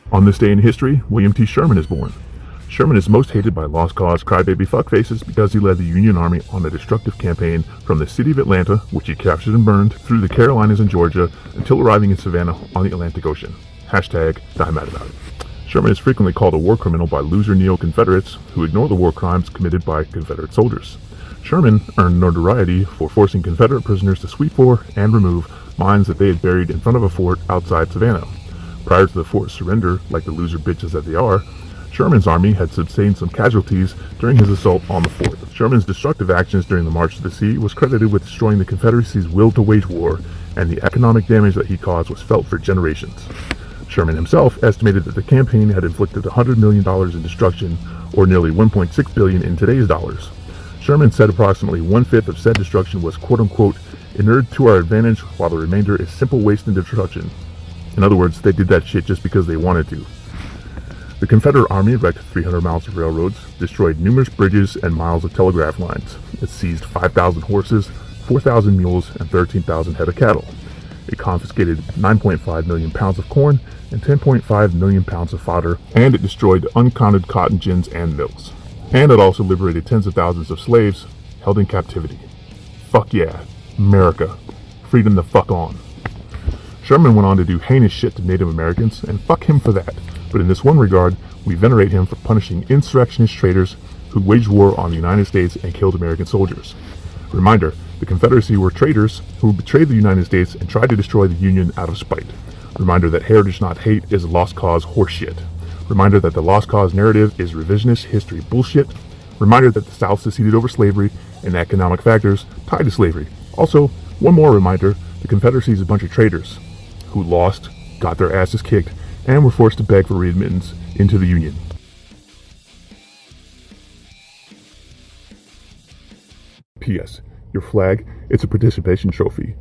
On this day in history, William T. Sherman is born. Sherman is most hated by lost cause crybaby fuckfaces because he led the Union Army on a destructive campaign from the city of Atlanta, which he captured and burned, through the Carolinas and Georgia, until arriving in Savannah on the Atlantic Ocean. Hashtag die mad about it. Sherman is frequently called a war criminal by loser neo-Confederates who ignore the war crimes committed by Confederate soldiers. Sherman earned notoriety for forcing Confederate prisoners to sweep for and remove mines that they had buried in front of a fort outside Savannah. Prior to the fort's surrender, like the loser bitches that they are, Sherman's army had sustained some casualties during his assault on the fort. Sherman's destructive actions during the March to the Sea was credited with destroying the Confederacy's will to wage war, and the economic damage that he caused was felt for generations. Sherman himself estimated that the campaign had inflicted $100 million in destruction, or nearly $1.6 billion in today's dollars. Sherman said approximately one-fifth of said destruction was quote-unquote inured to our advantage, while the remainder is simple waste and destruction. In other words, they did that shit just because they wanted to. The Confederate Army wrecked 300 miles of railroads, destroyed numerous bridges and miles of telegraph lines. It seized 5,000 horses, 4,000 mules, and 13,000 head of cattle. It confiscated 9.5 million pounds of corn and 10.5 million pounds of fodder, and it destroyed uncounted cotton gins and mills. And it also liberated tens of thousands of slaves held in captivity. Fuck yeah, America. Freedom the fuck on. Sherman went on to do heinous shit to Native Americans, and fuck him for that. But in this one regard, we venerate him for punishing insurrectionist traitors who waged war on the United States and killed American soldiers. Reminder, the Confederacy were traitors who betrayed the United States and tried to destroy the Union out of spite. Reminder that heritage not hate is lost cause horseshit. Reminder that the lost cause narrative is revisionist history bullshit. Reminder that the South seceded over slavery and economic factors tied to slavery. Also, one more reminder, the Confederacy is a bunch of traitors who lost, got their asses kicked, and were forced to beg for readmittance into the Union. P.S. Your flag, it's a participation trophy.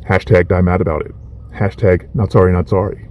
Hashtag die mad about it. Hashtag not sorry, not sorry.